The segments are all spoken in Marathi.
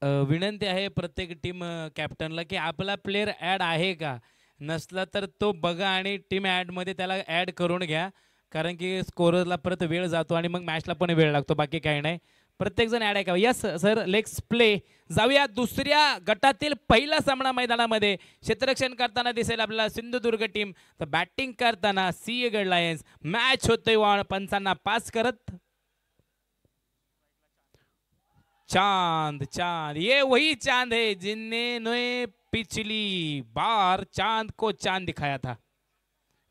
विनंती आहे प्रत्येक टीम कॅप्टनला की आपला प्लेअर ॲड आहे का, नसला तर तो बघा आणि टीम ॲडमध्ये त्याला ॲड करून घ्या, कारण की स्कोररला परत वेळ जातो आणि मग मॅचला पण वेळ लागतो, बाकी काही नाही. प्रत्येकजण ॲड आहे का? Yes sir, let's play. जाऊया दुसऱ्या गटातील पहिला सामना मैदानामध्ये. क्षेत्ररक्षण करताना दिसेल आपल्याला सिंधुदुर्ग टीम, तर बॅटिंग करताना सिंहगड लायन्स. मॅच होतोय पंचांना पास करत. चांद चांद, ये वही चांद है जिनने पिछली बार चांद को चांद दिखाया था.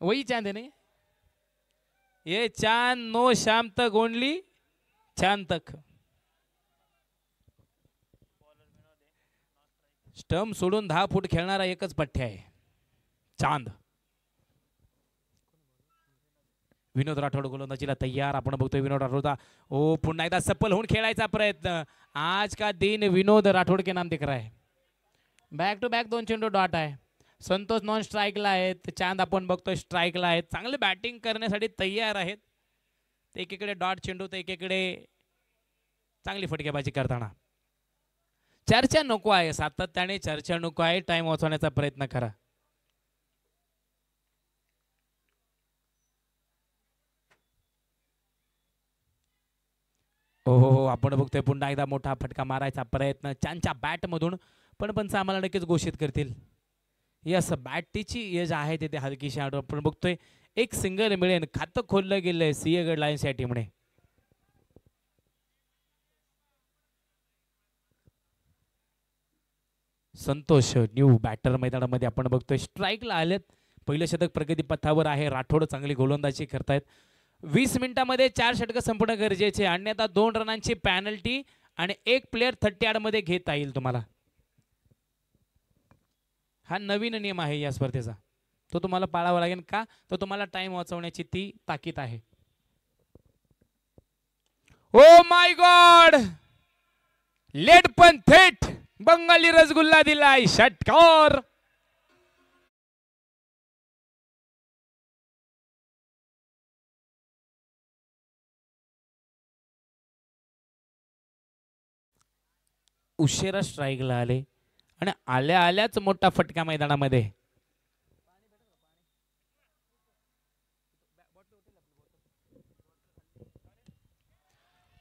वही चांद है नहीं, ये चांद नो शाम तक ओनली चांद तक. स्टंप सोडून 10 फूट खेळणारा एकच पठ्य आहे, चांद. विनोद राठोड गोलंदाजीला तयार. आपण बघतोय विनोद राठोडचा ओ पुन्हा एकदा सफल होऊन खेळायचा प्रयत्न. आज का दिन विनोद राठोड के नाम दिख रहा है. बॅक टू बॅक 2 चेंडू डॉट आहे. संतोष नॉन स्ट्राईकला आहेत, चांद आपण बघतोय स्ट्राईकला आहेत. चांगले बॅटिंग करण्यासाठी तयार आहेत. एकीकडे डॉट चेंडू तर एकीकडे चांगली फटकेबाजी करताना. चर्चा नको आहे, सातत्याने चर्चा नको आहे. टाइम वाचवण्याचा प्रयत्न करा. हो, आपण बघतोय पुन्हा एकदा मोठा फटका मारायचा प्रयत्न चांदच्या बॅटमधून, पण पंच आम्हाला नक्कीच घोषित करतील. यस, बॅटची एज आहे तिथे हलकीशी. आपण बघतोय एक सिंगल मिळेल. खातं खोललं गेलंय सिंहगड लायन्स या टीमने. संतोष न्यू बॅटर मैदानामध्ये आपण बघतोय स्ट्राईकला आलेत. पहिलं शतक प्रगती पथावर आहे. राठोड चांगली गोलंदाजी करतायत. 20 मिनिटांमध्ये 4 षटकं संपणं गरजेचे, अन्यथा 2 रनांची पॅनल्टी आणि एक प्लेअर 30 मध्ये घेता येईल तुम्हाला. हा नवीन नियम आहे या स्पर्धेचा, तो तुम्हाला पाळावा लागेल का, तर तुम्हाला टाइम वाचवण्याची ती ताकीद आहे. ओ माय गॉड, लेट पण थेट बंगाली रसगुल्ला दिलाय षटकार. उशिरा स्ट्राईकला आले आणि आल्या आल्याच मोठा फटका मैदानामध्ये.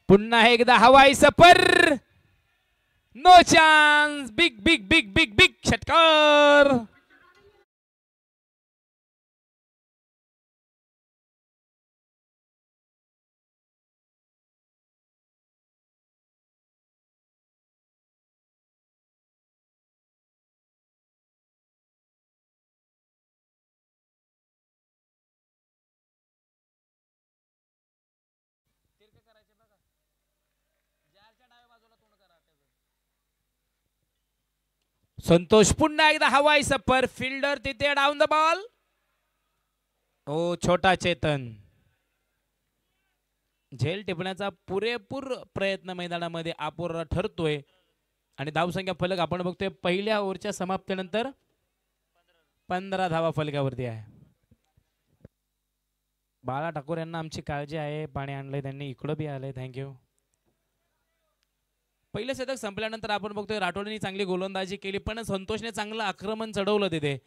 पुन्हा एकदा हवाई सफर. No chance. Big big big big big षटकार. संतोष पुन्हा एकदा हवाई सफर. फिल्डर तिथे डाऊन द बॉल. ओ छोटा चेतन झेल टिपण्याचा पुरेपूर प्रयत्न मैदानामध्ये अपुरा ठरतोय आणि धावसंख्या फलक आपण बघतोय पहिल्या ओव्हरच्या समाप्तीनंतर 15 धावा फलकावरती आहे. बाळा ठाकूर यांना आमची काळजी आहे. पाणी आणलंय त्यांनी, इकडं बी आलंय. थँक्यू. पहिलं शतक संपल्यानंतर आपण बघतोय राठोडने चांगली गोलंदाजी केली, पण संतोषने चांगलं आक्रमण चढवलं तिथे.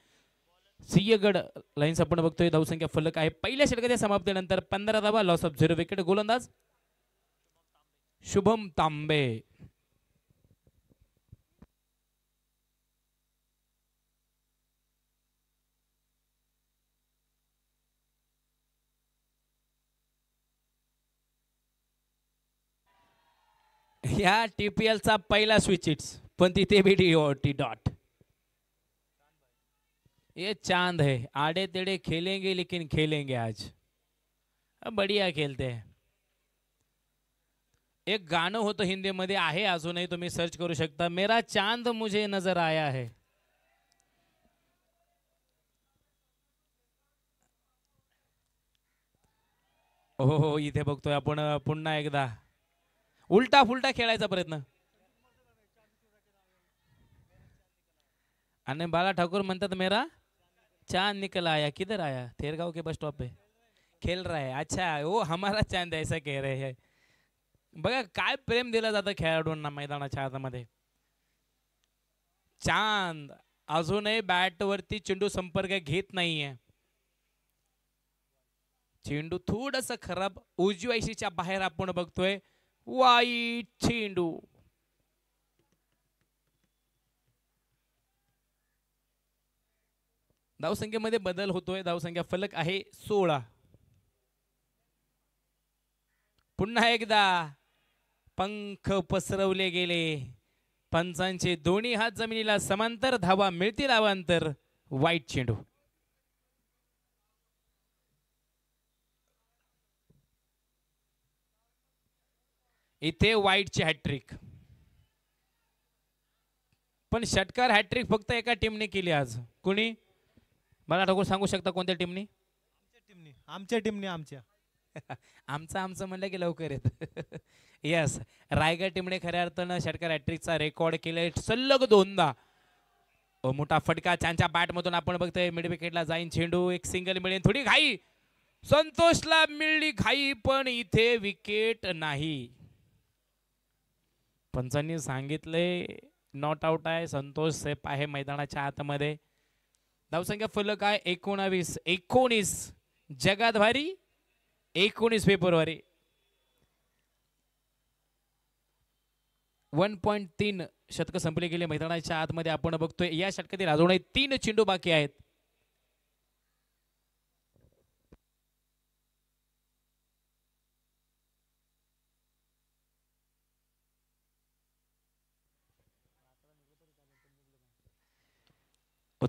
सिंहगड लाईन्स आपण बघतोय धावसंख्या फलक आहे पहिल्या षटकाच्या समाप्तीनंतर 15 धावा. Loss of 0 wicket. गोलंदाज शुभम तांबे. या TPL चा पहिला स्विच हिट्स, पण तिथे भी टी डॉट. ये चांद है, आड़े तेड़े खेलेंगे लेकिन खेलेंगे आज. बढ़िया खेलते हैं. एक गाणं होतं हिंदीमध्ये, आहे अजूनही, तुम्ही सर्च करू शकता. मेरा चांद मुझे नजर आया है. हो, इथे बघतोय आपण पुन्हा एकदा उलटा फुलटा खेळायचा प्रयत्न. आणि बाला ठाकूर म्हणतात मेरा चांद निकल आया. किधर आया? थेरगाव के बस स्टॉप पे खेल रहा है. अच्छा, वो हमारा चांद ऐसा कह रहे हैं. बघा काय प्रेम दिलं जातं खेळाडूंना मैदानाच्या आतमध्ये. चांद अजूनही बॅट वरती चेंडू संपर्क घेत नाहीये. चेंडू थोडस खराब उजव्या ऐशीच्या बाहेर आपण बघतोय. वाईट चेंडू. धावसंख्येमध्ये बदल होतोय. धावसंख्या फलक आहे 16. पुन्हा एकदा पंख पसरवले गेले. पंचांचे दोन्ही हात जमिनीला समांतर. धावा मिळतील अवांतर. वाईट चेंडू. इथे वाईटची हॅट्रिक. पण षटकार हॅट्रिक फक्त एका टीमने केली आज. कुणी मला ठाकूर सांगू शकता कोणत्या टीमनी? आमच्या टीमने आमच्या आमचं म्हणलं की लवकर येत. यस, रायगड टीमने खऱ्या अर्थानं षटकार हॅट्रिकचा रेकॉर्ड केलाय सलग 2दा. मोठा फटका त्यांच्या बॅट मधून आपण बघतोय. मिड विकेटला जाईन चेंडू. एक सिंगल मिळेल. थोडी घाई संतोषला मिळली घाई पण इथे विकेट नाही. पंचांनी सांगितले नॉट आउट आहे. संतोष सेफ आहे मैदानाच्या आतमध्ये. धावसंख्या फलक आहे 19 जगात भारी 19 फेब्रुवारी. 1.3 शतक संपले गेले मैदानाच्या आतमध्ये आपण बघतोय. या षटकातील अजूनही 3 चेंडू बाकी आहेत.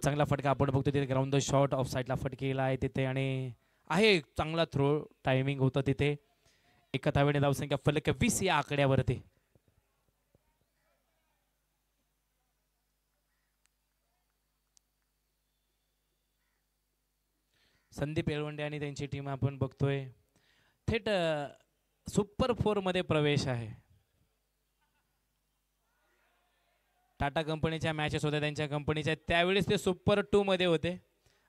चांगला फटका आपण बघतो तिथे. ग्राउंड द शॉट ऑफ साईडला फटकेला आहे तिथे आणि आहे चांगला थ्रो टायमिंग होतं तिथे. एका धावेने धावसंख्या फलक 20 या आकड्यावरती. संदीप येळवंडे आणि त्यांची टीम आपण बघतोय थेट सुपर 4 मध्ये प्रवेश आहे. टाटा कंपनीच्या मॅचेस होत्या त्यांच्या कंपनीच्या, त्यावेळेस ते सुपर 2 मध्ये होते.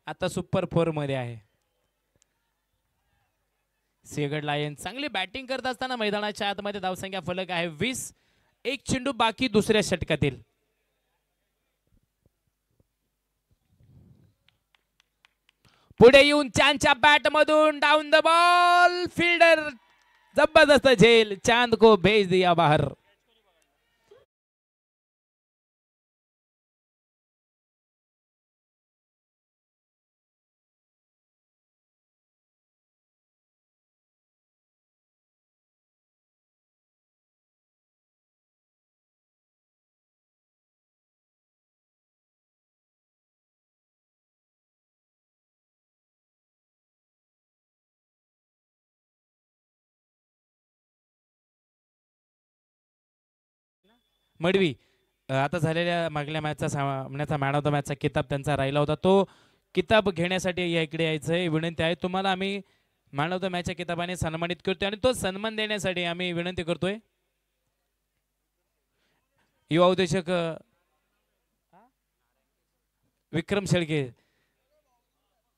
आता सुपर 4 मध्ये आहे. सिंहगड लायन चांगली बॅटिंग करत असताना मैदानाच्या आतमध्ये धावसंख्या फलक आहे 20. एक चेंडू बाकी दुसऱ्या षटकातील. पुढे येऊन चांदच्या बॅट मधून डाऊन द बॉल. फिल्डर जबरदस्त झेल. चांद को भेज दिया बाहर. मडवी आता झालेल्या मागल्या मॅचचा सामन्याचा मॅन ऑफ द मॅचचा किताब त्यांचा राहिला होता. तो किताब घेण्यासाठी या इकडे यायचंय. विनंती आहे तुम्हाला. आम्ही मॅन ऑफ द मॅचच्या किताबाने सन्मानित करतोय आणि तो सन्मान देण्यासाठी आम्ही विनंती करतोय युवा उद्योजक विक्रम शेळके.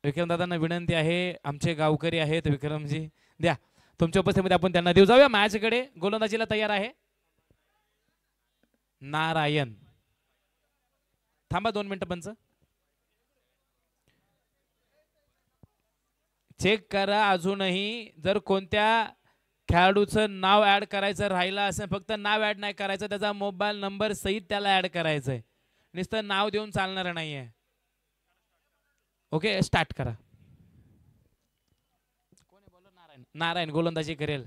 विक्रम दादांना विनंती आहे. आमचे गावकरी आहेत विक्रमजी. द्या तुमच्या उपस्थितीमध्ये आपण त्यांना देऊ. जाऊया मॅचकडे. गोलंदाजीला तयार आहे नारायण. थांबा 2 मिनिटं पंच. चेक करा अजूनही जर कोणत्या खेळाडूचं नाव ऍड करायचं राहिलं असेल. फक्त नाव ऍड नाही करायचं, त्याचा मोबाईल नंबर सहित त्याला ऍड करायचंय. नुसतं नाव देऊन चालणार नाहीये. ओके स्टार्ट करा. नारायण गोलंदाजी करेल.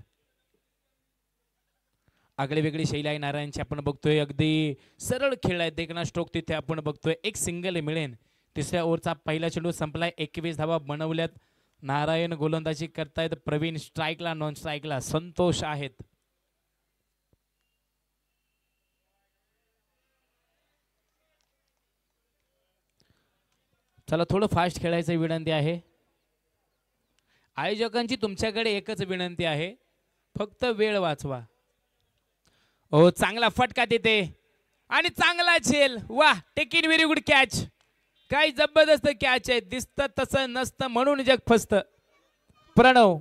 आगळी वेगळी शैली आहे नारायणची आपण बघतोय. अगदी सरळ खेळ आहे. देखना स्ट्रोक तिथे आपण बघतोय. एक सिंगल मिळेल. तिसऱ्या ओव्हरचा पहिला चेंडू संपलाय. 21 धावा बनवल्यात. नारायण गोलंदाजी करतायत. प्रवीण स्ट्राईकला नॉन स्ट्राईकला संतोष आहेत. चला थोडं फास्ट खेळायचं विनंती आहे. आयोजकांची तुमच्याकडे एकच विनंती आहे, फक्त वेळ वाचवा. ओ चांगला फटका तिथे आणि चांगला झेल. वाह taken very good catch. काय जबरदस्त कॅच आहे. दिसतं तसं नसतं म्हणून जग फसतं. प्रणव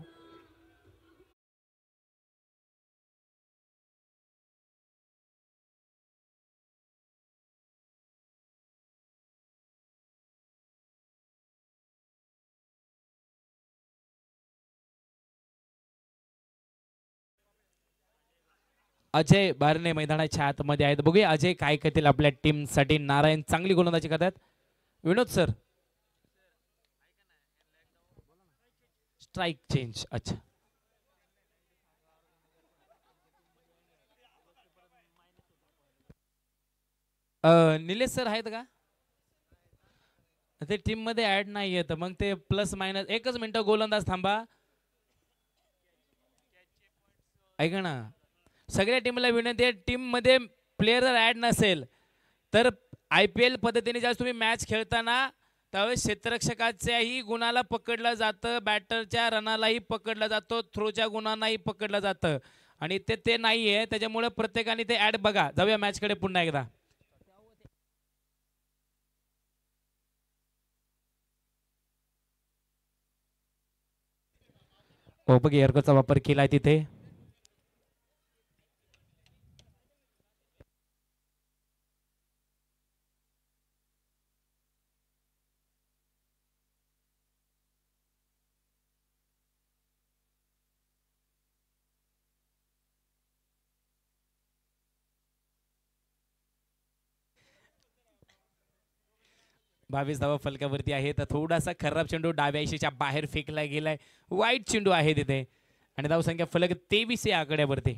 अजय बारणे मैदानाच्या आतमध्ये आहेत. बघूया अजय काय करतील आपल्या टीम साठी. नारायण चांगली गोलंदाजी करतात. विनोद सर स्ट्राइक चेंज. अच्छा निलेश सर आहेत का ते टीम मध्ये ऍड नाही येत मग ते प्लस मायनस. एकच मिनिट गोलंदाज थांबा. ऐका ना सगळ्या टीमला विनंती आहे टीम मध्ये प्लेयर जर ऍड नसेल तर IPL पद्धतीने ज्यावेळेस तुम्ही मॅच खेळताना त्यावेळेस क्षेत्ररक्षकाच्याही गुणाला पकडलं जातं, बॅटरच्या रनालाही पकडलं जातं, थ्रोच्या गुणांनाही पकडलं जातं आणि ते नाही आहे. त्याच्यामुळे प्रत्येकाने ते ऍड बघा. जाऊया मॅचकडे पुन्हा एकदा. हो बघ एअरकोचा वापर केलाय तिथे. बावीस धावा फलकावरती आहे. तर थोडासा खराब चेंडू डाव्या आयशीच्या बाहेर फेकला गेलाय. वाईट चेंडू आहे तिथे आणि धावसंख्या फलक 23 या आकड्यावरती.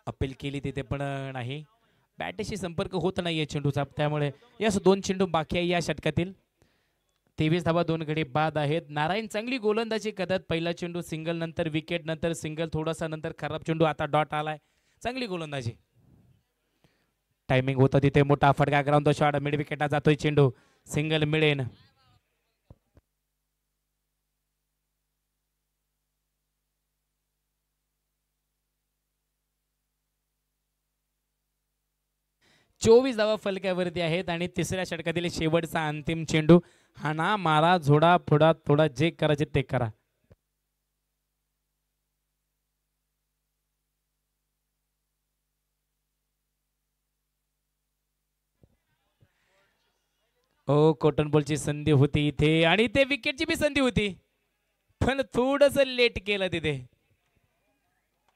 अपील केली तिथे पण नाही. बॅटशी संपर्क होत नाहीये चेंडूचा. त्यामुळे यस 2 चेंडू बाकी आहे या षटकातील. 23 धावा 2 गडी बाद आहेत. नारायण चांगली गोलंदाजी करतात. पहिला चेंडू सिंगल नंतर विकेट नंतर सिंगल थोडासा नंतर खराब चेंडू आता डॉट आलाय. चांगली गोलंदाजी. टायमिंग होतं तिथे मोठा फटका ग्राउंड शॉट मिड विकेटला जातोय चेंडू. सिंगल मिळेन. चोवीस धावा फलकावरती आहेत आणि तिसऱ्या षटकातील शेवटचा अंतिम चेंडू. हाना मारा झोडा फोडा थोडा जे करायचे ते करा. ओ कॉटन बॉलची संधी होती इथे आणि ते विकेटची बी संधी होती पण थोडस लेट केलं तिथे.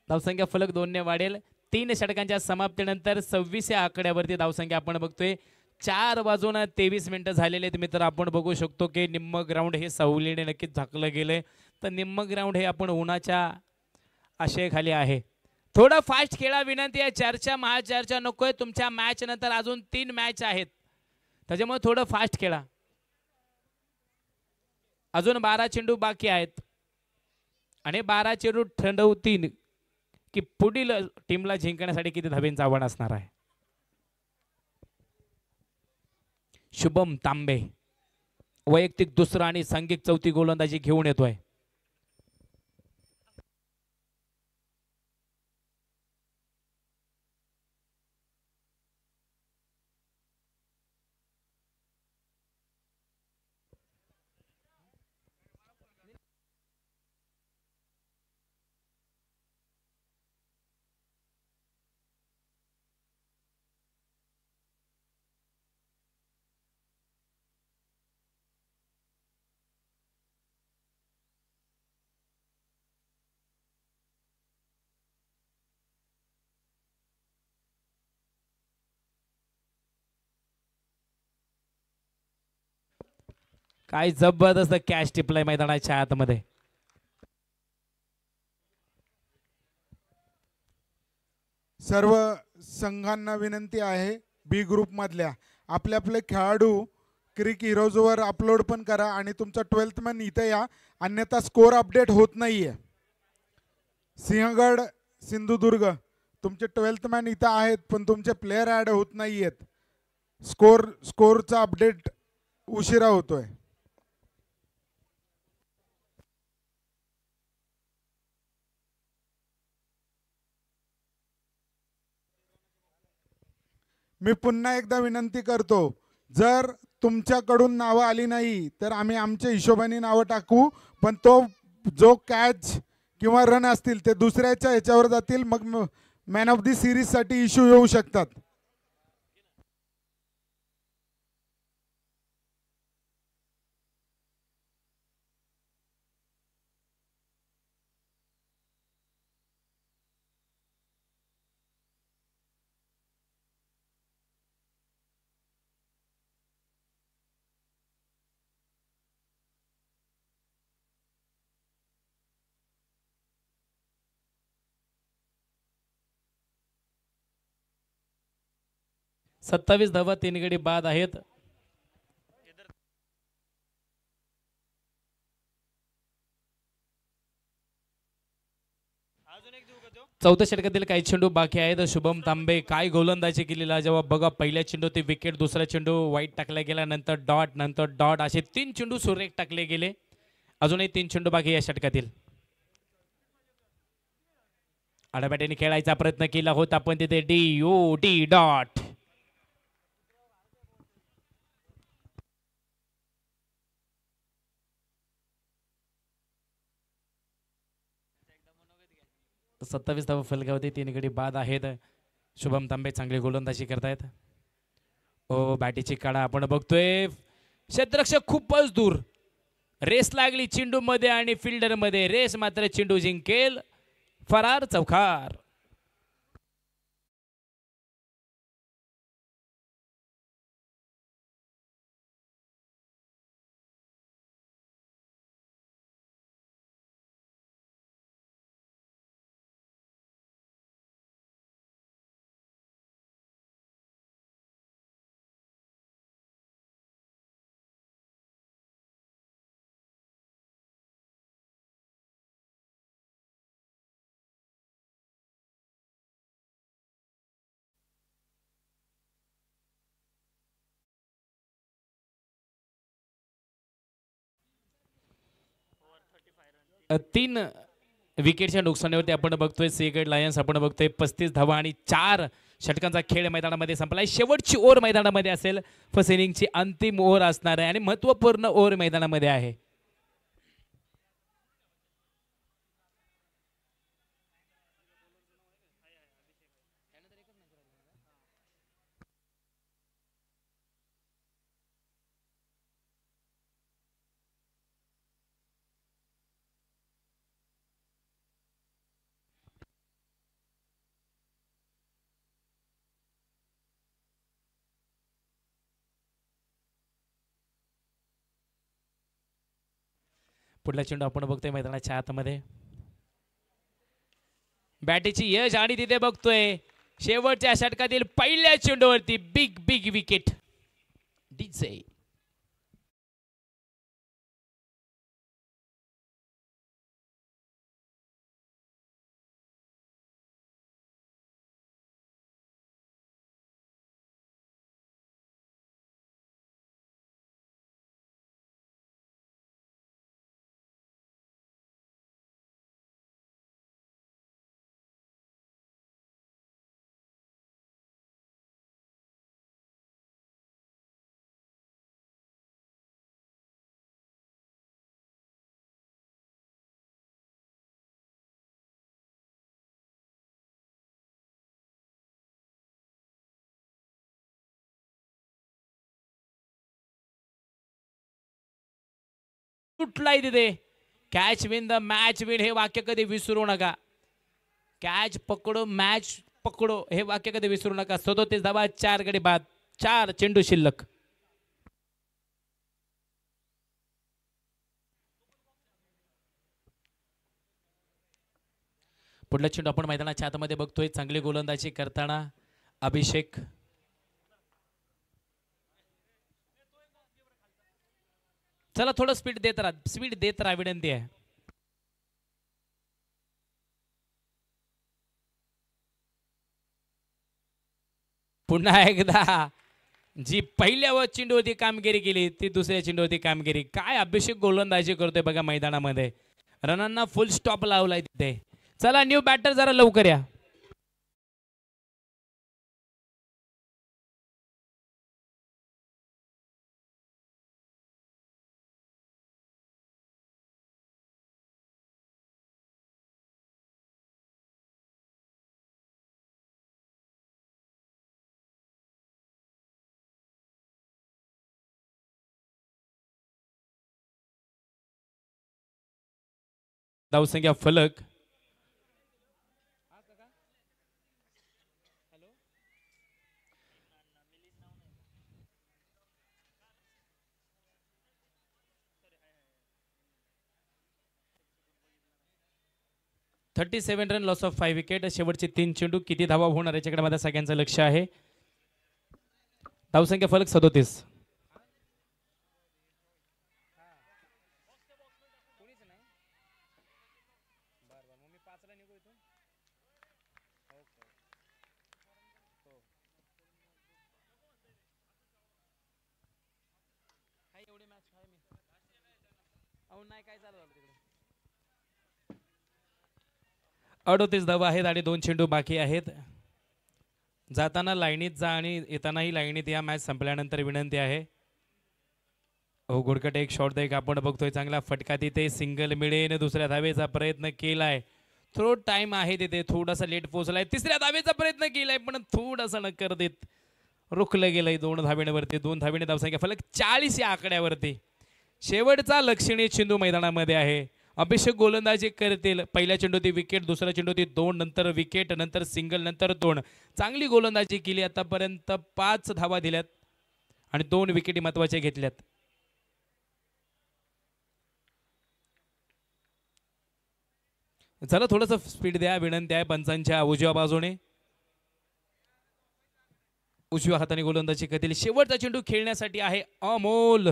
धावसंख्या फलक 2 ने वाढेल. 3 षटकांच्या समाप्तीनंतर 26 या आकड्यावरती धावसंख्या आपण बघतोय. 4:23 झालेले आहेत मित्र. आपण बघू शकतो की निम्म ग्राउंड हे सावलीने नक्कीच झाकलं गेलंय. तर निम्म ग्राउंड हे आपण उन्हाच्या आशेखाली आहे. थोडं फास्ट खेळा विनंती आहे. चर्चा महाचर्चा नकोय. तुमच्या मॅच नंतर अजून 3 मॅच आहेत त्याच्यामुळे थोडं फास्ट खेळा. अजून 12 चेंडू बाकी आहेत आणि 12 चेंडू ठरवतील की पुढील टीमला जिंकण्यासाठी किती धावेंचं आव्हान असणार आहे. शुभम तांबे वैयक्तिक दुसरा आणि सांघिक चौथी गोलंदाजी घेऊन येतोय. काय जबरदस्त कॅच टिपलाय मैदानाच्या आतमध्ये. सर्व संघांना विनंती आहे बी ग्रुप मधल्या आपले आपले खेळाडू क्रिक हिरोजवर अपलोड पण करा आणि तुमचा 12th मॅन इथे या अन्यथा स्कोर अपडेट होत नाहीये. सिंहगड सिंधुदुर्ग तुमचे 12th मॅन इथे आहेत पण तुमचे प्लेयर ऍड होत नाहीयेत. स्कोरचा अपडेट उशिरा होतोय. मी पुन्हा एकदा विनंती करतो जर तुमच्याकडून नावं आली नाही तर आम्ही आमच्या हिशोबाने नावं टाकू पण तो जो कॅच किंवा रन असतील ते दुसऱ्याच्या ह्याच्यावर जातील, मग मॅन ऑफ दी सिरीजसाठी इश्यू येऊ शकतात. सत्तावीस धावा 3 गडी बाद आहेत. चौथ्या षटकातील काही चेंडू बाकी आहेत. शुभम तांबे काय गोलंदाजी केलेला जेव्हा बघा, पहिल्या चेंडू ते विकेट, दुसरा चेंडू वाईट टाकला गेला, नंतर डॉट असे 3 चेंडू सुरेख टाकले गेले. अजूनही 3 चेंडू बाकी या षटकातील. आडाबॅटीने खेळायचा प्रयत्न केला होता पण तिथे डी डॉट. सत्तावीस धावा फलकावरती 3 गडी बाद आहेत. शुभम तांबे चांगली गोलंदाजी करतायत. ओ बॅटीची काढा आपण बघतोय, क्षेत्ररक्षक खूपच दूर. रेस लागली चेंडू मध्ये आणि फिल्डर मध्ये, रेस मात्र चेंडू जिंकेल. फरार चौकार. तीन विकेटच्या नुकसानीवरती आपण बघतोय सिगरेट लायन्स, आपण बघतोय 35 धावा आणि 4 षटकांचा खेळ मैदानामध्ये संपलाय. शेवटची ओव्हर मैदानामध्ये असेल. फर्स्ट इनिंगची अंतिम ओव्हर असणार आहे आणि महत्वपूर्ण ओव्हर मैदानामध्ये आहे. पुढला चेंडू आपण बघतोय मैदानाच्या आतमध्ये. बॅटीची यश आणि तिथे बघतोय शेवटच्या षटकातील पहिल्या चेंडूवरती बिग विकेट. डीजे कुठलाही तिथे catch win the match win हे वाक्य कधी विसरू नका. कॅच पकडो मॅच पकडो हे वाक्य कधी विसरू नका. 37 धावा 4 गडी बाद, 4 चेंडू शिल्लक. पुढला चेंडू आपण मैदानाच्या आतमध्ये बघतोय. चांगली गोलंदाजी करताना अभिषेक. चला थोडं स्पीड देत राहा विनंती आहे. पुन्हा एकदा जी पहिल्या चेंडूवरती कामगिरी केली ती दुसऱ्या चेंडूवरती कामगिरी. काय अभिषेक गोलंदाजी करतोय बघा मैदानामध्ये. रनांना फुल स्टॉप लावलाय तिथे. चला न्यू बॅटर जरा लवकर या. धावसंख्या फलक 37 रन लॉस ऑफ 5 विकेट. शेवटचे 3 चेंडू किती धावा होणार याच्याकडे माझ्या सगळ्यांचं लक्ष आहे. धावसंख्या फलक 37. अडोतीस धावा आहेत आणि 2 चेंडू बाकी आहेत. जाताना लाईनीत जा आणि येतानाही लाईनीत या. मॅच संपल्यानंतर विनंती आहे. हो गुडकट एक शॉट एक आपण बघतोय. चांगला फटका तिथे सिंगल मिळेल. दुसऱ्या धावेचा प्रयत्न केलाय. थोडा टाइम आहे तिथे. थोडासा लेट पोहोचलाय. तिसऱ्या धावेचा प्रयत्न केलाय पण थोडासा नकार देत रोखलं गेलंय 2 धावेवरती. 2 धावेने धावसंख्या फलक 40 या आकड्यावरती. शेवटचा लक्षणीय चेंडू मैदानामध्ये आहे. अभिषेक गोलंदाजी करतील. पहिल्या चेंडूती विकेट, दुसऱ्या चेंडूती 2, नंतर विकेट, नंतर सिंगल, नंतर 2. चांगली गोलंदाजी केली. आतापर्यंत 5 धावा दिल्यात आणि 2 विकेटी महत्वाच्या घेतल्यात. चला थोडंसं स्पीड द्या. विनंती आहे पंचांच्या उजव्या बाजूने. उजव्या हाताने गोलंदाजी करतील. शेवटचा चेंडू खेळण्यासाठी आहे अमोल.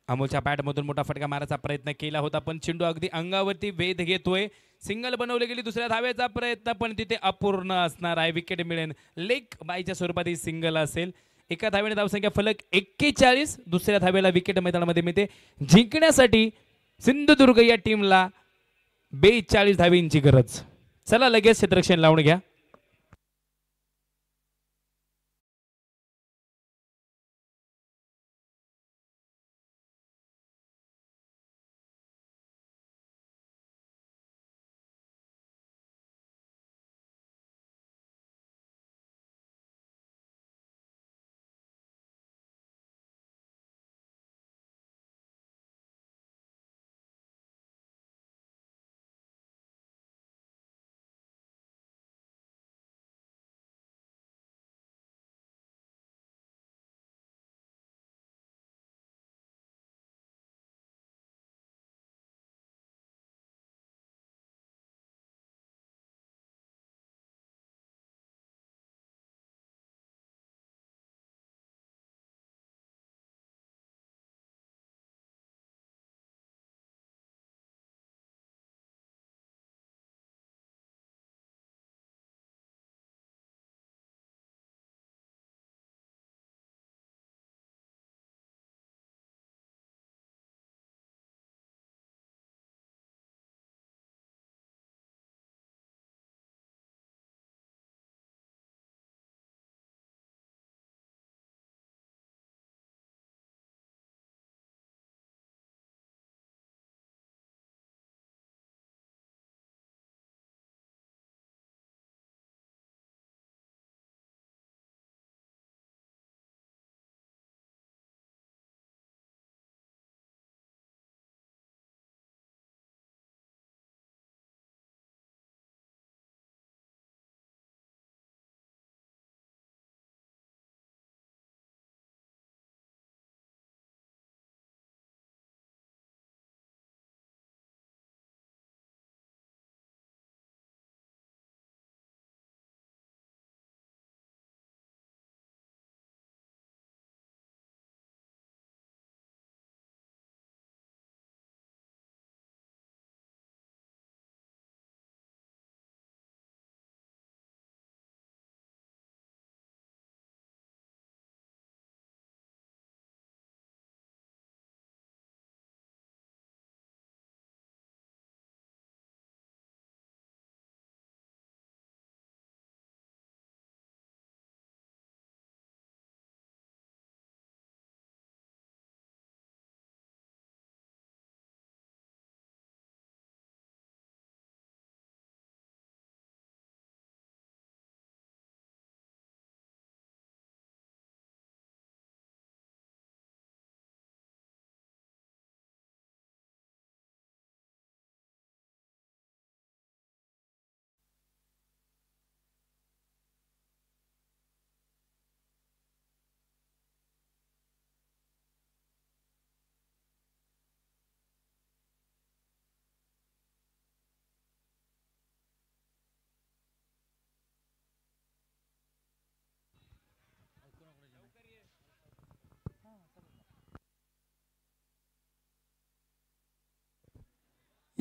अमोलच्या बॅटमधून मोठा फटका मारायचा प्रयत्न केला होता पण चेंडू अगदी अंगावरती वेध घेतोय. सिंगल बनवली गेली. दुसऱ्या धावेचा प्रयत्न पण तिथे अपूर्ण असणार आहे. विकेट मिळेल. लेग बायच्या स्वरूपात ही सिंगल असेल. एका धावेने धावसंख्या फलक 41. दुसऱ्या धावेला विकेट मैदानामध्ये मिळते. जिंकण्यासाठी सिंधुदुर्ग या टीमला 42 धावेंची गरज. चला लगेच क्षेत्ररक्षण लावून घ्या.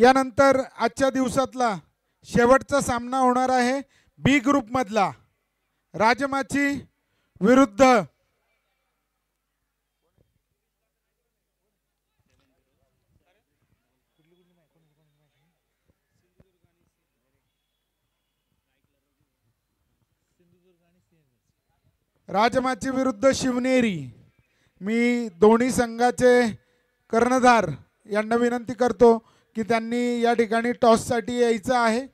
यानंतर आजच्या दिवसातला शेवटचा सामना होणार आहे बी ग्रुपमधला राजमाची विरुद्ध राजमाची विरुद्ध शिवनेरी. मी दोन्ही संघाचे कर्णधार यांना विनंती करतो की त्यांनी या ठिकाणी टॉससाठी यायचं आहे.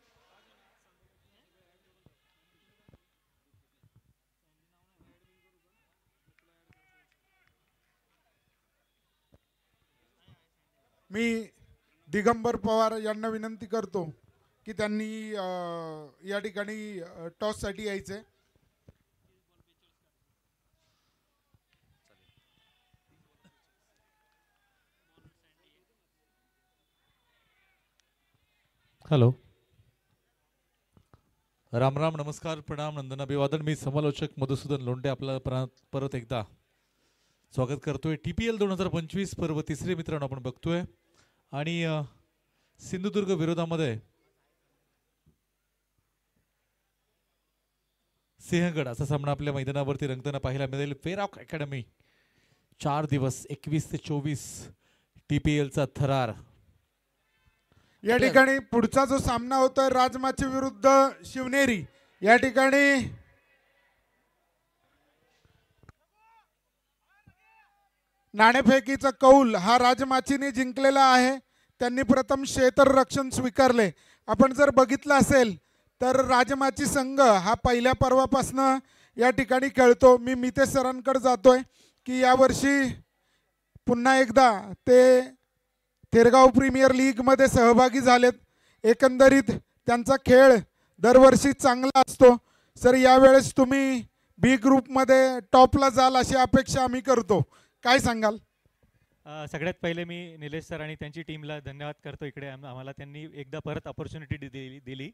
मी दिगंबर पवार यांना विनंती करतो की त्यांनी या ठिकाणी टॉससाठी यायचं. हॅलो, राम राम, नमस्कार, प्रणाम, नंदन अभिवादन. मी समालोचक मधुसूदन लोंढे आपलं परत एकदा स्वागत करतोय. TPL 2025 पर्व तिसरे मित्रांनो आपण बघतोय आणि सिंधुदुर्ग विरोधामध्ये सिंहगड असा सामना आपल्या मैदानावरती रंगताना पाहायला मिळेल. फेरॉक अकॅडमी 4 दिवस 21 ते 24 TPL चा थरार. या ठिकाणी पुढचा जो सामना होतोय राजमाची विरुद्ध शिवनेरी. या ठिकाणी नाणेफेकीचा कौल हा राजमाचीने जिंकलेला आहे. त्यांनी प्रथम क्षेत्ररक्षण स्वीकारले. आपण जर बघितलं असेल तर राजमाची संघ हा पहिल्या पर्वापासनं या ठिकाणी खेळतो. मी मितेश सरांकडे जातोय की यावर्षी पुन्हा एकदा ते थेरगाव प्रीमियर लीगमध्ये सहभागी झालेत. एकंदरीत त्यांचा खेळ दरवर्षी चांगला असतो. सर, यावेळेस तुम्ही बी ग्रुपमध्ये टॉपला जाल अशी अपेक्षा आम्ही करतो. काय सांगाल? सगळ्यात पहिले मी निलेश सर आणि त्यांची टीमला धन्यवाद करतो. इकडे आम्हाला त्यांनी एकदा परत अपॉर्च्युनिटी दिली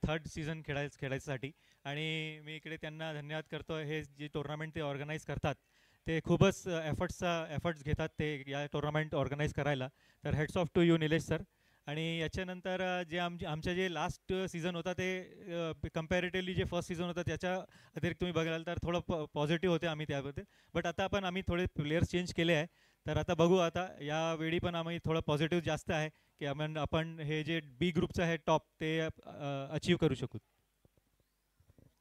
थर्ड सीझन खेळायसाठी आणि मी इकडे त्यांना धन्यवाद करतो. हे जे टुर्नामेंट ते ऑर्गनाईज करतात ते खूपच एफर्ट्स घेतात ते या टुर्नामेंट ऑर्गनाईज करायला. तर hats off to you Nilesh sir. आणि याच्यानंतर जे आमच्या जे लास्ट सीझन होता ते कम्पॅरेटिव्हली जे फर्स्ट सीझन होता त्याच्या अतिरिक्त तुम्ही बघाल तर थोडं पॉझिटिव्ह होते आम्ही त्याबद्दल. बट आता पण आम्ही थोडे प्लेयर्स चेंज केले आहे. तर आता बघू, आता यावेळी पण आम्ही थोडं पॉझिटिव्ह जास्त आहे की आपण हे जे बी ग्रुपचं आहे टॉप ते अचीव करू शकू.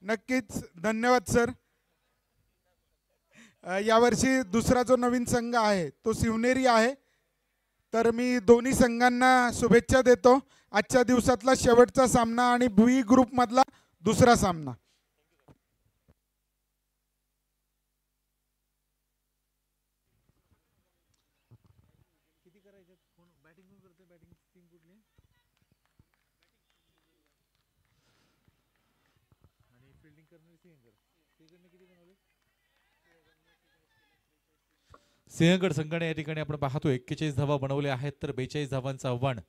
नक्कीच, धन्यवाद सर. यावर्षी दुसरा जो नवीन संघ आहे तो शिवनेरी आहे. तर मी दोन्ही संघांना शुभेच्छा देतो. आजच्या दिवसातला शेवटचा सामना आणि बी ग्रुपमधला दुसरा सामना. सिंहगड संघाने या ठिकाणी आपण पाहतो 41 धावा बनवले आहेत. तर 42 धावांचं आव्हान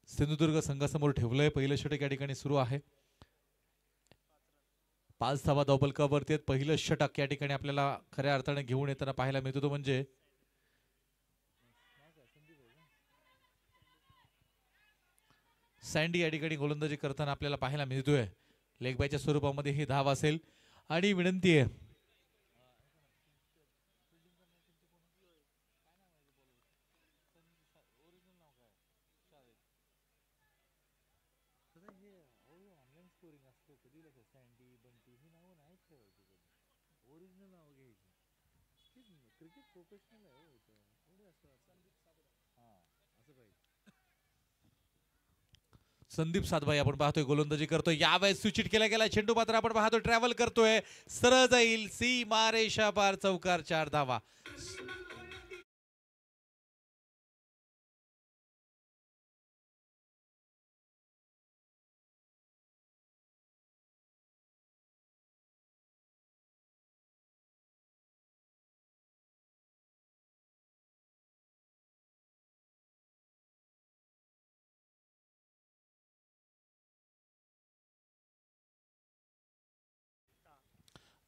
सिंधुदुर्ग संघासमोर ठेवलंय. पहिलं षटक या ठिकाणी सुरू आहे. 5 धावा धावफलकावरती आहेत. पहिलं षटक या ठिकाणी आपल्याला खऱ्या अर्थाने घेऊन येताना पाहायला मिळतो तो म्हणजे सँडी या ठिकाणी गोलंदाजी करताना आपल्याला पाहायला मिळतोय. लेग बायच्या स्वरूपामध्ये ही धाव असेल आणि विनंती आहे संदीप सातभाई आपण पाहतोय गोलंदाजी करतोय. यावेळेस सूचित केला गेला चेंडू मात्र आपण पाहतोय ट्रॅव्हल करतोय. सरळ जाईल सीमारेषा पार, चौकार, 4 धावा.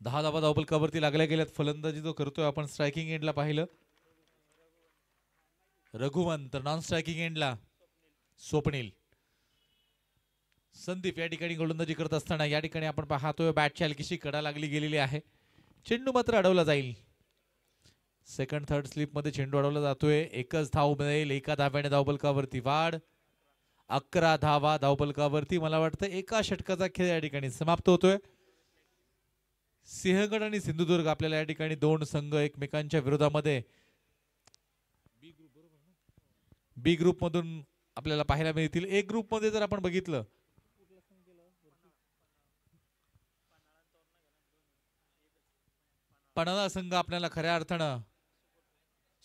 दहा धावा धावफलकावरती लागल्या गेल्यात. फलंदाजी जो करतोय आपण स्ट्रायकिंग एंडला पाहिलं रघुवंत, नॉन स्ट्रायकिंग एंडला स्वप्नील. संदीप या ठिकाणी गोलंदाजी करत असताना या ठिकाणी आपण पाहतोय बॅटची हलकीशी कडा लागली गेलेली आहे. चेंडू मात्र अडवला जाईल. सेकंड थर्ड स्लिप मध्ये चेंडू अडवला जातोय. एकच धाव मिळेल. एका धाव्याने धावफलकावरती वाढ. 11 धावा धावफलकावरती. मला वाटतं एका षटकाचा खेळ या ठिकाणी समाप्त होतोय. सिंहगड आणि सिंधुदुर्ग आपल्याला या ठिकाणी दोन संघ एकमेकांच्या विरोधामध्ये बी ग्रुप मधून आपल्याला पाहायला मिळतील. ए ग्रुप मध्ये जर आपण बघितलं पणाला संघ आपल्याला खऱ्या अर्थानं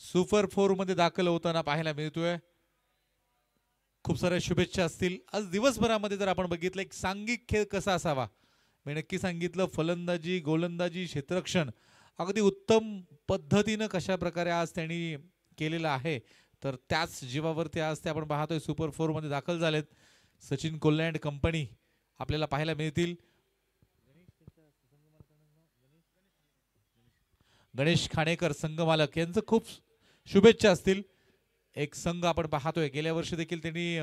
सुपर 4 मध्ये दाखल होताना पाहायला मिळतोय. खूप साऱ्या शुभेच्छा असतील. आज दिवसभरामध्ये जर आपण बघितलं एक सांघिक खेळ कसा असावा मी नक्की सांगितलं. फलंदाजी गोलंदाजी क्षेत्ररक्षण अगदी उत्तम पद्धतीनं कशा प्रकारे आज त्यांनी केलेलं आहे तर त्याच जीवावरती आज ते आपण पाहतोय सुपर 4 मध्ये दाखल झालेत. सचिन कोल्हे अँड कंपनी आपल्याला पाहायला मिळतील. गणेश खाणेकर संघ मालक यांचं खूप शुभेच्छा असतील. एक संघ आपण पाहतोय गेल्या वर्षी देखील त्यांनी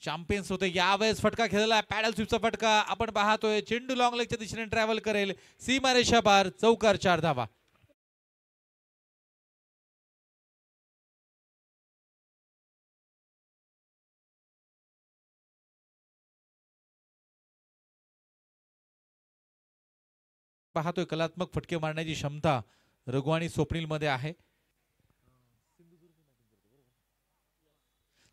चॅम्पियन्स होते. यावेळेस फटका खेळला पॅडल स्वीपचा फटका आपण पाहतोय. चेंडू लॉंग लेगच्या दिशेने ट्रॅव्हल करेल. सीमारेषा पार. चौकार 4 धावा. पाहतोय कलात्मक फटके मारण्याची क्षमता रघु आणि स्वप्नील मध्ये आहे.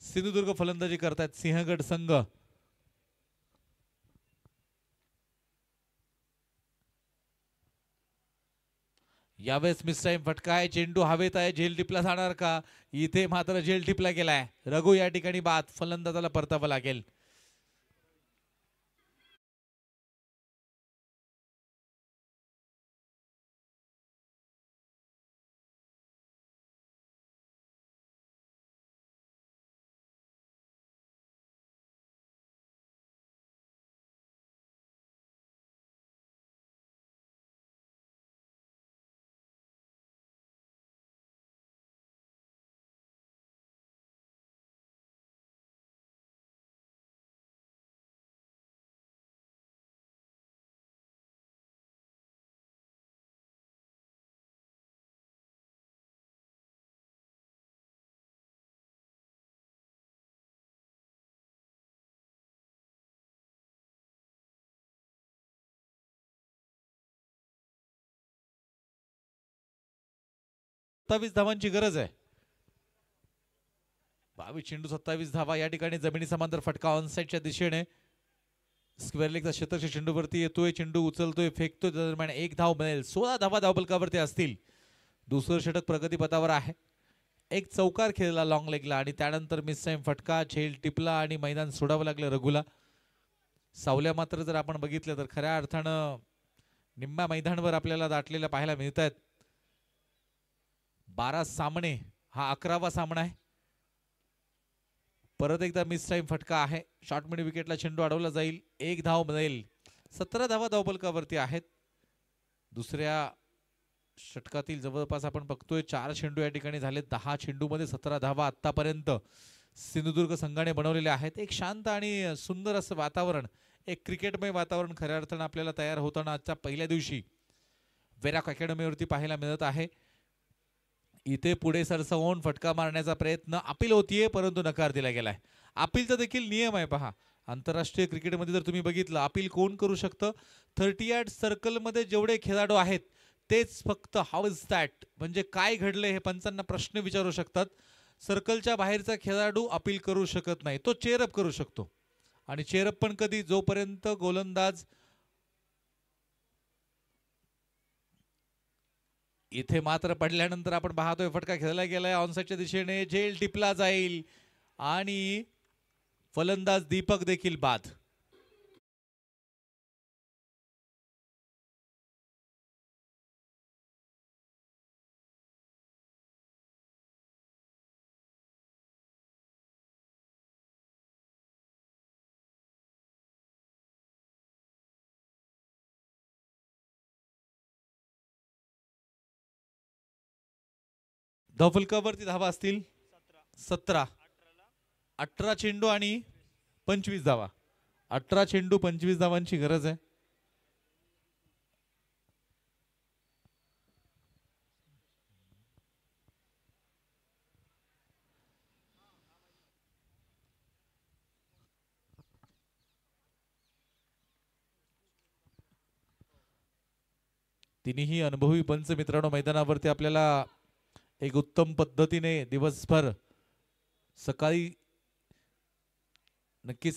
सिंधुदुर्ग फलंदाजी करतायत. सिंहगड संघ यावेळेस मिस टाइम फटका आहे. चेंडू हवेत आहे. झेल टिपला जाणार का? इथे मात्र झेल टिपला गेलाय. रघु या ठिकाणी बाद. फलंदाजाला परतावं लागेल. सत्तावीस धावांची गरज आहे. 22 चेंडू 27 धावा. या ठिकाणी जमिनी समांतर फटका ऑनसाइडच्या दिशेने स्क्वेअर लेगचा क्षेत्रक्षक चेंडूवरती येतोय. चेंडू उचलतोय फेकतोय. दरम्यान एक धाव मिळेल. 16 धावा धावफलकावरती असतील. दुसरं षटक प्रगतीपथावर आहे. एक चौकार खेळला लॉंग लेगला आणि त्यानंतर मिस टाइम फटका. झेल टिपला आणि मैदान सोडावं लागलं रघुला. सावल्या मात्र जर आपण बघितलं तर खऱ्या अर्थानं निम्म्या मैदानावर आपल्याला दाटलेल्या पाहायला मिळत आहेत. 12 सामने हा 11वा सामना आहे. परत एकदा मिस टाइम फटका आहे. शॉर्ट मिड विकेटला चेंडू अडवला जाईल. एक धाव मिळेल. 17 धावा धावफलकावरती आहेत. दुसऱ्या षटकातील जवळपास आपण बघतोय 4 चेंडू या ठिकाणी झाले. 10 चेंडू मध्ये 17 धावा आतापर्यंत सिंधुदुर्ग संघाने बनवलेले आहेत. एक शांत आणि सुंदर असं वातावरण एक क्रिकेटमय वातावरण खऱ्या अर्थानं आपल्याला तयार होताना आजच्या पहिल्या दिवशी वेराक अकॅडमीवरती पाहायला मिळत आहे. इथे पुढे सरसावून फटका मारण्याचा प्रयत्न अपील होतीये परंतु नकार दिला गेलाय. अपीलचा देखील नियम आहे पहा. आंतरराष्ट्रीय क्रिकेटमध्ये जर तुम्ही बघितलं अपील कोण करू शकतं 30 यार्ड सर्कलमध्ये जेवढे खेळाडू आहेत तेच फक्त हाऊ इज दॅट म्हणजे काय घडले हे पंचांना प्रश्न विचारू शकतात. सर्कलच्या बाहेरचा खेळाडू अपील करू शकत नाही. तो चेअरअप करू शकतो आणि चेअरअप पण कधी जोपर्यंत गोलंदाज इथे मात्र पडल्यानंतर आपण पाहतोय फटका खेळला गेलाय ऑनसाइडच्या दिशेने. झेल टिपला जाईल आणि फलंदाज दीपक देखील बाद. धावफलकावरती धावा असतील 17. 18 चेंडू आणि 25 धावा. 18 चेंडू 25 धावांची गरज आहे. तिन्ही अनुभवी पंच मित्रांनो मैदानावरती आपल्याला एक उत्तम पद्धतीने दिवसभर सकाळी नक्कीच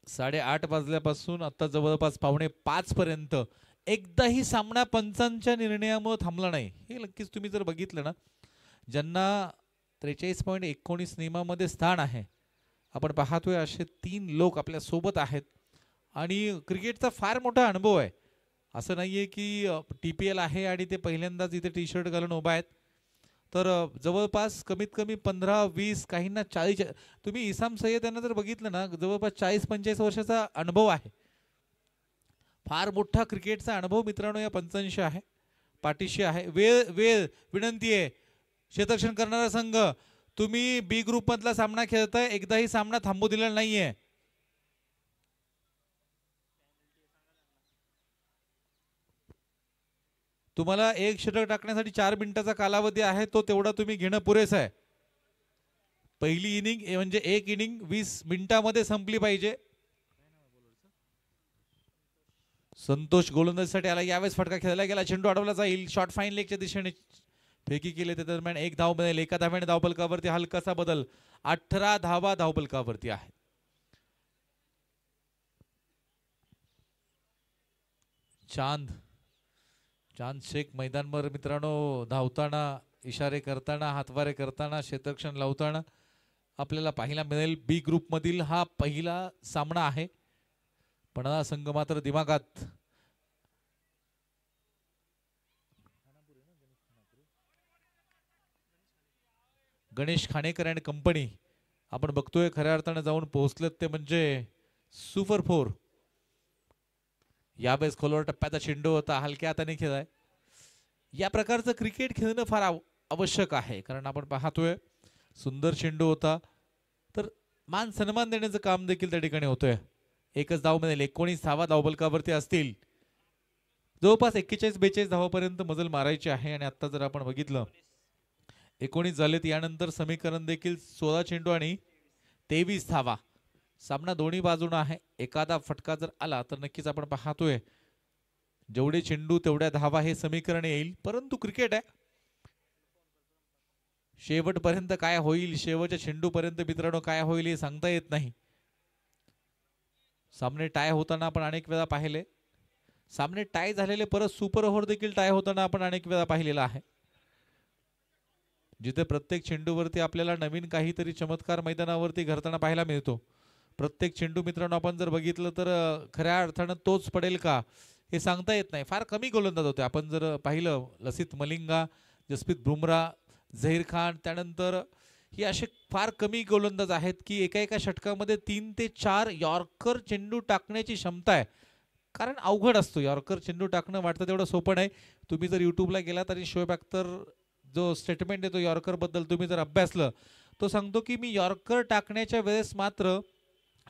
8:30 वाजल्यापासून आता जवळपास 4:45 पर्यंत एकदाही सामना पंचांच्या निर्णयामुळे थांबला नाही. हे नक्कीच तुम्ही जर बघितलं ना, ज्यांना 43.19 नियमामध्ये स्थान आहे, आपण पाहतोय असे 3 लोक आपल्या सोबत आहेत आणि क्रिकेटचा फार मोठा अनुभव आहे. असं नाहीये की TPL आहे आणि ते पहिल्यांदाच इथे टी शर्ट घालून उभा आहेत. तर जवळपास कमीत कमी 15-20 काहींना 40, तुम्ही इसाम सय्यद यांना जर बघितलं ना, जवळपास 40-45 वर्षाचा अनुभव आहे. फार मोठा क्रिकेटचा अनुभव मित्रांनो या पंचांशी आहे, पाठीशी आहे. वेळ वेळ विनंती आहे, क्षेत्ररक्षण करणारा संघ तुम्ही बी ग्रुप मधला सामना खेळताय, एकदाही सामना थांबू दिलेला नाहीये. तुम्हाला एक षटक टाकण्यासाठी 4 मिनिटाचा कालावधी आहे, तो तेवढा तुम्ही घेणं पुरेसं आहे. पहिली इनिंग म्हणजे एक इनिंग 20 मिनिटांमध्ये संपली पाहिजे. संतोष गोलंदाजीसाठी आला, यावेळेस फटका खेळला गेला, चेंडू अडवला जाईल. शॉर्ट फाईन लेगच्या दिशेने फेकी केली, त्या दरम्यान 1 धाव मिळेल. एका धाव्याने धावफलकावरती हलकासा बदल, 18 धावा धावफलकावरती आहे. चांद शेख मैदानवर मित्रांनो धावताना, इशारे करताना, हातवारे करताना, क्षेत्ररक्षण लावताना आपल्याला पाहायला मिळेल. बी ग्रुप मधील हा पहिला सामना आहे, पण हा संघ मात्र दिमागात गणेश खाणेकर अँड कंपनी आपण बघतोय खऱ्या अर्थाने जाऊन पोहोचलेत ते म्हणजे सुपर 4. यावेळेस खोलवर टप्प्याचा चेंडू होता, हलक्या हाताने खेळाय. या प्रकारचं क्रिकेट खेळणं फार आवश्यक आहे, कारण आपण पाहतोय सुंदर चेंडू होता, तर मान सन्मान देण्याचं काम देखील त्या ठिकाणी होतोय. एकच धाव मिळेल, 19 धावा धावफलकावरती असतील. जवळपास 41-42 धावापर्यंत मजल मारायची आहे. आणि आता जर आपण बघितलं 19 झालेत, यानंतर समीकरण देखील 16 चेंडू आणि 23 धावा. सामना दोन्ही बाजूने आहे. एखादा फटका जर आला तर नक्कीच आपण पाहतोय जेवढे चेंडू तेवढ्या धावा हे समीकरण येईल. परंतु क्रिकेट आहे, शेवटपर्यंत काय होईल, शेवटच्या चेंडूपर्यंत मित्रांनो काय होईल हे सांगता येत नाही. सामने टाय होताना आपण अनेक वेळा पाहिले, सामने टाय झालेले परत सुपर ओव्हर देखील टाय होताना आपण अनेक वेळा पाहिलेला आहे, जिथे प्रत्येक चेंडूवरती आपल्याला नवीन काहीतरी चमत्कार मैदानावरती घडताना पाहायला मिळतो. प्रत्येक चेंडू मित्रांनो आपण जर बघितलं तर खऱ्या अर्थानं तोच पडेल का हे सांगता येत नाही. फार कमी गोलंदाज होते. आपण जर पाहिलं लसित मलिंगा, जसप्रीत बुमराह, झहीर खान, त्यानंतर हे असे फार कमी गोलंदाज आहेत की एका षटकामध्ये 3 ते 4 यॉर्कर चेंडू टाकण्याची क्षमता आहे. कारण अवघड असतो यॉर्कर चेंडू टाकणं, वाटतं तेवढं सोपं नाही. तुम्ही जर यूट्यूबला गेला तरी शोएब अख्तर जो स्टेटमेंट आहे तो यॉर्कर बद्दल तुम्ही जर अभ्यासलं तो सांगतो की मी यॉर्कर टाकण्याच्या वेळेस मात्र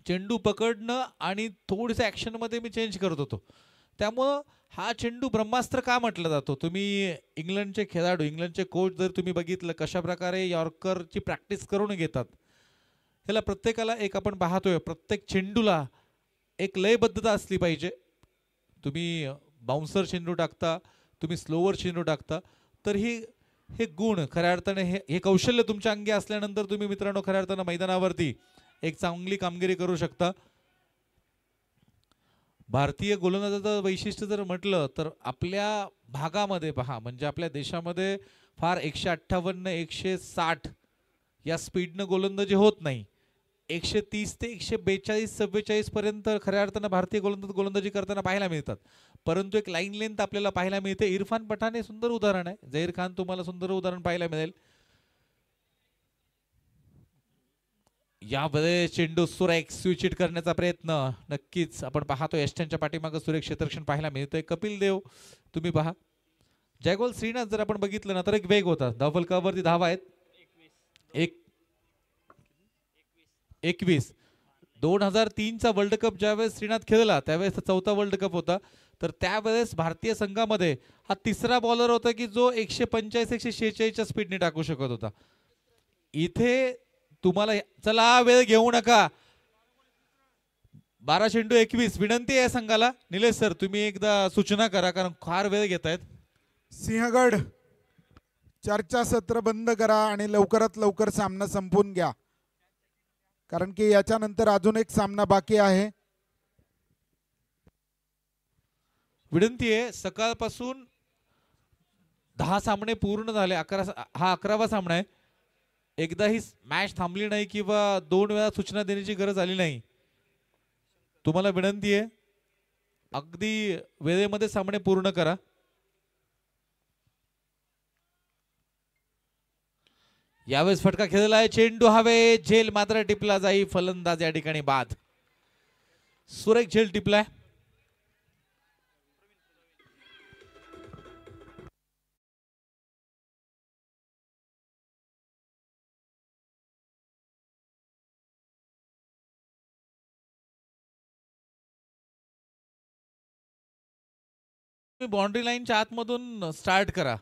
चेंडू पकडणं आणि थोडंसं ॲक्शनमध्ये मी चेंज करत होतो. त्यामुळं हा चेंडू ब्रह्मास्त्र का म्हटला जातो. तुम्ही इंग्लंडचे खेळाडू, इंग्लंडचे कोच जर तुम्ही बघितलं कशा प्रकारे यॉर्करची प्रॅक्टिस करून घेतात, ह्याला प्रत्येकाला एक आपण पाहतोय प्रत्येक चेंडूला एक लयबद्धता असली पाहिजे. तुम्ही बाउन्सर चेंडू टाकता, तुम्ही स्लोवर चेंडू टाकता, तर हे गुण खऱ्या अर्थाने हे कौशल्य तुमच्या अंगी असल्यानंतर तुम्ही मित्रांनो खऱ्या अर्थानं मैदानावरती एक चांगली कामगिरी करू शकता. भारतीय गोलंदाजाचं वैशिष्ट्य जर म्हटलं तर आपल्या भागामध्ये पहा, म्हणजे आपल्या देशामध्ये फार 158 160 या स्पीडनं गोलंदाजी होत नाही. 130 ते 142-44 पर्यंत खऱ्या अर्थानं भारतीय गोलंदाज गोलंदाजी करताना पाहायला मिळतात. परंतु एक लाईन लेंथ आपल्याला पाहायला मिळते. इरफान पठाण हे सुंदर उदाहरण आहे, झहीर खान तुम्हाला सुंदर उदाहरण पाहायला मिळेल. यामध्ये चेंडू सुरेख स्विच हिट करण्याचा प्रयत्न नक्कीच आपण पाहतो. यष्ट्यांच्या पाठीमागे सुरेख क्षेत्ररक्षण पाहायला मिळतंय. कपिल देव तुम्ही पहा, जयगोल श्रीनाथ जर आपण बघितलं ना तर एक वेग होता. धावफलकावरती धावा आहेत 21. 2003चा वर्ल्ड कप ज्यावेळेस श्रीनाथ खेळला त्यावेळेस 4था वर्ल्ड कप होता. तर त्यावेळेस भारतीय संघामध्ये हा तिसरा बॉलर होता की जो 145-146च्या स्पीडने टाकू शकत होता. इथे तुम्हाला चला वेळ घेऊ नका. 12 चेंडू 21. विनंती आहे संघाला. निलेश सर तुम्ही एकदा सूचना करा कारण फार वेळ घेत आहेत. सिंहगड चर्चासत्र बंद करा आणि लवकरात लवकर सामना संपवून घ्या, कारण की याच्यानंतर अजून एक सामना बाकी आहे. विनंती आहे सकाळपासून 10 सामने पूर्ण झाले. हा 11वा सामना आहे. एकदा ही मॅच थांबली नाही किंवा 2 वेळा सूचना देण्याची गरज आली नाही. तुम्हाला विनंती आहे अगदी वेळेमध्ये सामने पूर्ण करा. यावेळेस फटका खेळलेला आहे. चेंडू हवे झेल मात्र टिपला जाई. फलंदाज या ठिकाणी बाद. सुरेख झेल टिपलाय. बाउंड्री लाईनच्या आतमधून स्टार्ट करा.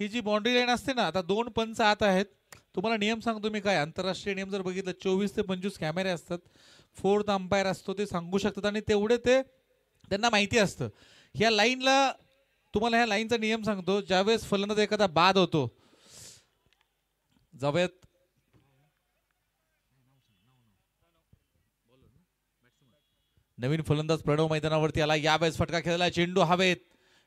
ही जी बाउंड्री लाईन असते ना, आता 2 पंच आत आहेत. तुम्हाला नियम सांगतो मी काय. आंतरराष्ट्रीय नियम जर बघितलं 24 ते 25 कॅमेरे असतात. 4th अंपायर असतो ते सांगू शकतात आणि तेवढे ते त्यांना माहिती असतं. ह्या लाईनला तुम्हाला ह्या लाईनचा नियम सांगतो. ज्यावेळेस फलंदाज एखादा बाद होतो जाऊयात नवीन फलंदाज प्रणव मैदानावरती आला. यावेळेस फटका खेळला. चेंडू हवेत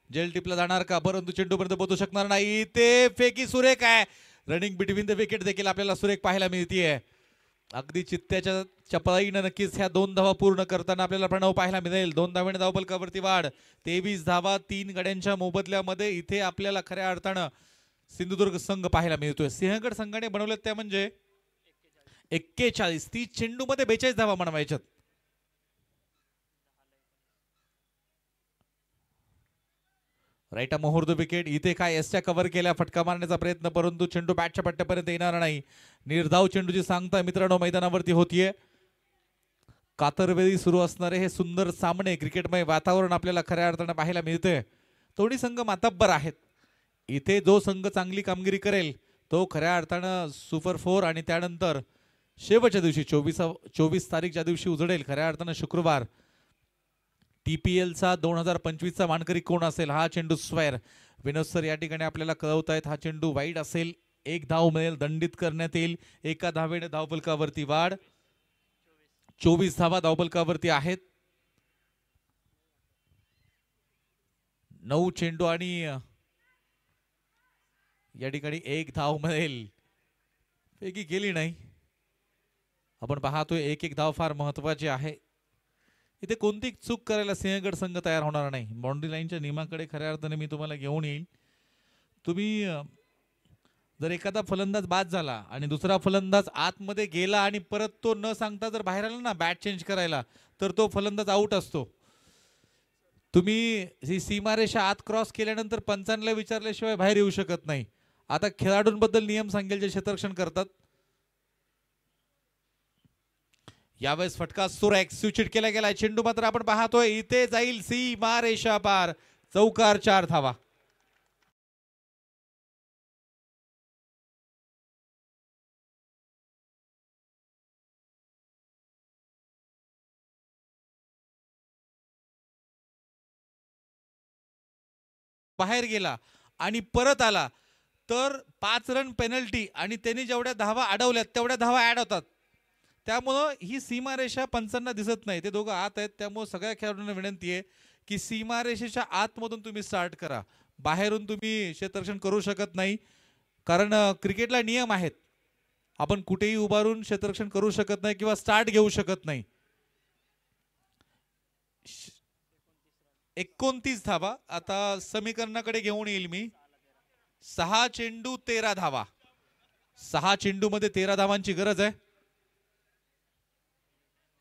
जेल टिपला जाणार का, परंतु चेंडू पर्यंत पोहोचू शकणार नाही. ते फेकी सुरेख आहे. रनिंग बिटवीन द विकेट देखील आपल्याला सुरेख पाहायला मिळतीये. अगदी चित्त्याच्या चपळाईनं नक्कीच ह्या 2 धावा पूर्ण करताना आपल्याला प्रणव पाहायला मिळेल. 2 धावेने धावफलकावरती वाढ. 23 धावा 3 गड्यांच्या मोबदल्यामध्ये इथे आपल्याला खऱ्या अर्थानं सिंधुदुर्ग संघ पाहायला मिळतोय. सिंहगड संघाने बनवलेत त्या म्हणजे 41. 30 चेंडूमध्ये 42 धावा बनवायच्यात. राईटा मोहर्द विकेट. इथे काय एसच्या कव्हर केल्या फटका मारण्याचा प्रयत्न, परंतु चेंडू बॅटच्या पट्ट्यापर्यंत येणार नाही. निर्धाव चेंडूची सांगता मित्रांनो मैदानावरती होतीये. कातरवेळी सुरू असणारे हे सुंदर सामने, क्रिकेटमय वातावरण आपल्याला खऱ्या अर्थानं पाहायला मिळते. दोन्ही संघ मातब्बर आहेत. इथे जो संघ चांगली कामगिरी करेल तो खऱ्या अर्थानं सुपर 4 आणि त्यानंतर शेवटच्या दिवशी 24 तारीख ज्या दिवशी उजडेल खऱ्या अर्थानं शुक्रवार, TPLचा 2025चा मानकरी कोण असेल. हा चेंडू स्क्वेअर. विनोद सर या ठिकाणी आपल्याला कळवतायत हा चेंडू वाईड असेल. 1 धाव मिळेल. दंडित करण्यात येईल. 1 धावेने धावफलकावरती वाढ. 24 धावा धावफलकावरती आहेत. 9 चेंडू आणि या ठिकाणी 1 धाव मिळेल. पैकी गेली नाही. आपण पाहतोय 1-1 धाव फार महत्वाची आहे. इथे कोणती चूक करायला सिंहगड संघ तयार होणार नाही. बाउंड्री लाईनच्या नियमाकडे खऱ्या अर्थाने मी तुम्हाला घेऊन येईल. तुम्ही जर एखादा फलंदाज बाद झाला आणि दुसरा फलंदाज आतमध्ये गेला आणि परत तो न सांगता जर बाहेर आला ना बॅट चेंज करायला, तर तो फलंदाज आउट असतो. तुम्ही ही सीमारेषा आत क्रॉस केल्यानंतर पंचांना विचारल्याशिवाय बाहेर येऊ शकत नाही. आता खेळाडूंबद्दल नियम सांगेल जे क्षेत्ररक्षण करतात. यावेळेस फटका सुरेख स्विचिट केला गेला. चेंडू मात्र आपण पाहतोय इथे जाईल सीमारेषा पार. चौकार 4 धावा. बाहेर गेला आणि परत आला तर 5 रन पेनल्टी आणि त्यांनी जेवढ्या धावा अडवल्यात तेवढ्या धावा ऍड होतात. त्यामुळं ही सीमारेषा पंचांना दिसत नाही. ते दोघं आत आहेत. त्यामुळे सगळ्या खेळाडूंना विनंती आहे की सीमारेषेच्या आतमधून तुम्ही स्टार्ट करा. बाहेरून तुम्ही क्षेत्ररक्षण करू शकत नाही, कारण क्रिकेटला नियम आहेत. आपण कुठेही उभारून क्षेत्ररक्षण करू शकत नाही किंवा स्टार्ट घेऊ शकत नाही. 29 धावा. आता समीकरणाकडे घेऊन येईल मी. 6 चेंडू 13 धावा. 6 चेंडू मध्ये 13 धावांची गरज आहे.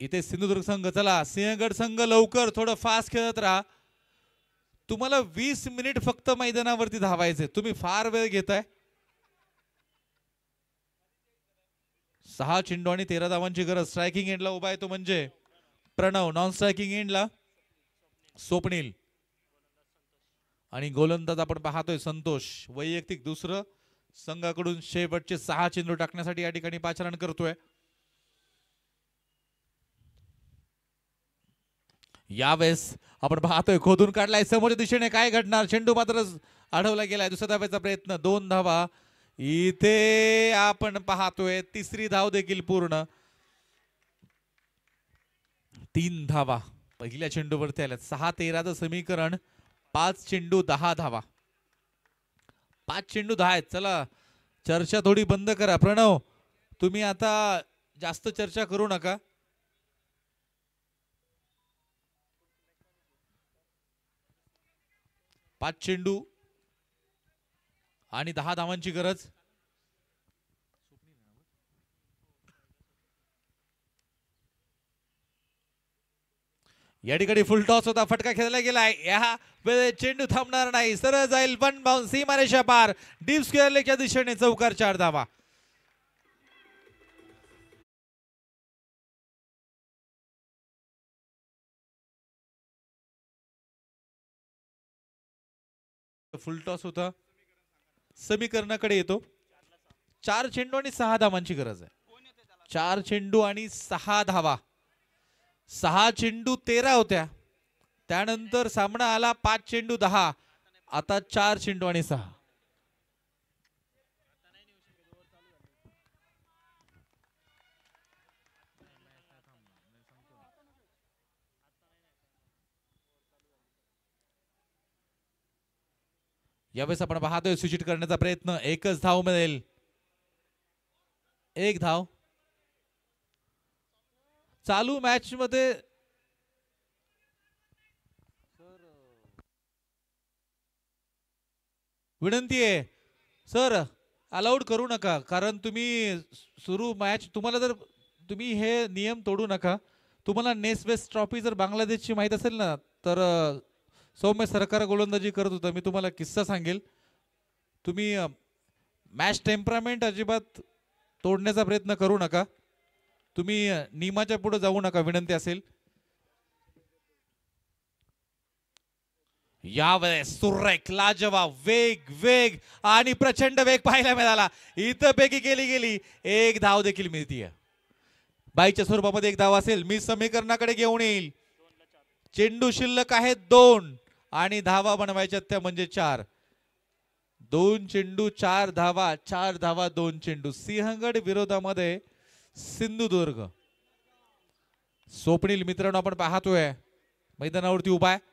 इथे सिंधुदुर्ग संघ. चला सिंहगड संघ लवकर थोडं फास्ट खेळत राहा. तुम्हाला 20 मिनिट फक्त मैदानावरती धावायचे. तुम्ही फार वेळ घेताय. 6 चेंडू आणि 13 धावांची गरज. स्ट्रायकिंग एंडला उभा आहे तो म्हणजे प्रणव, नॉन स्ट्रायकिंग एंडला स्वप्नील आणि गोलंदाज आपण पाहतोय संतोष. वैयक्तिक दुसरं, संघाकडून शेवटचे 6 चेंडू टाकण्यासाठी या ठिकाणी पाचारण करतोय. यावेळेस आपण पाहतोय खोदून काढलाय समोरच्या दिशेने, काय घडणार. चेंडू मात्र अडवला गेलाय. दुसऱ्या धावेचा प्रयत्न, 2 धावा. इथे आपण पाहतोय तिसरी धाव देखील पूर्ण. 3 धावा पहिल्या चेंडूवरती आल्यात. 6-13चं समीकरण. 5 चेंडू 10 धावा. 5 चेंडू 10 आहेत. चला चर्चा थोडी बंद करा. प्रणव, तुम्ही आता जास्त चर्चा करू नका. पाच चेंडू आणि 10 धावांची गरज. या ठिकाणी फुल टॉस होता, फटका खेळला गेलाय. या वेळेत चेंडू थांबणार नाही, सरळ जाईल. 1 बाउन्स, सीमारेषा पार. डीप स्क्वेअर लेगच्या दिशेने चौकार. 4 धावा. फुल टॉस होता, समीकरणाकडे येतो. 4 चेंडू आणि 6 धावांची गरज आहे. 4 चेंडू आणि 6 धावा. 6 चेंडू 13 होत्या, त्यानंतर सामना आला 5 चेंडू 10. आता 4 चेंडू आणि 6. यावेळेस आपण पाहतोय स्विच करण्याचा प्रयत्न. एकच धाव मिळेल. 1 धाव. चालू मॅच मध्ये विनंती आहे सर, अलाउड करू नका. कारण तुम्ही सुरू मॅच, तुम्हाला जर तुम्ही हे नियम तोडू नका. तुम्हाला नेसवेस्ट ट्रॉफी जर बांगलादेशची माहित असेल ना, तर सौम्य सरकार गोलंदाजी करत होता. मी तुम्हाला किस्सा सांगेल. तुम्ही मॅच टेम्परामेंट अजिबात तोडण्याचा प्रयत्न करू नका. तुम्ही नियमाच्या पुढे जाऊ नका, विनंती असेल. यावेळेस सुरेख, लाजवाब, वेग वेग आणि प्रचंड वेग पाहायला मिळाला. इथं पैकी केली गेली. 1 धाव देखील मिळतीये. बाईच्या स्वरूपामध्ये 1 धाव असेल. मी समीकरणाकडे घेऊन येईल. चेंडू शिल्लक आहेत 2 आणि धावा बनवायच्या त्या म्हणजे 4. 2 चेंडू 4 धावा. 4 धावा 2 चेंडू. सिंहगड विरोधामध्ये सिंधुदुर्ग. स्वप्नील मित्रांनो आपण पाहतोय मैदानावरती उभा आहे.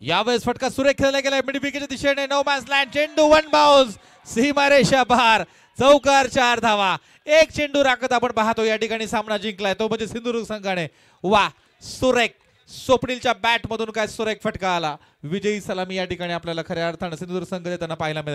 यावेळेस फटका सुरेख खेळला गेलाय मिड विकेटच्या दिशेने. No man's land. चेंडू 1 बाउन्स, सीमारेषा पार. चौकार. 4 धावा. 1 चेंडू राखत आपण पाहतो या ठिकाणी सामना जिंकलाय तो म्हणजे सिंधुदुर्ग संघाने. वा, सुरेख. स्वप्नीलच्या बॅट मधून काय सुरेख फटका आला. विजयी सलामी या ठिकाणी आपल्याला खऱ्या अर्थाने सिंधुदुर्ग संघ देताना पाहायला मिळेल.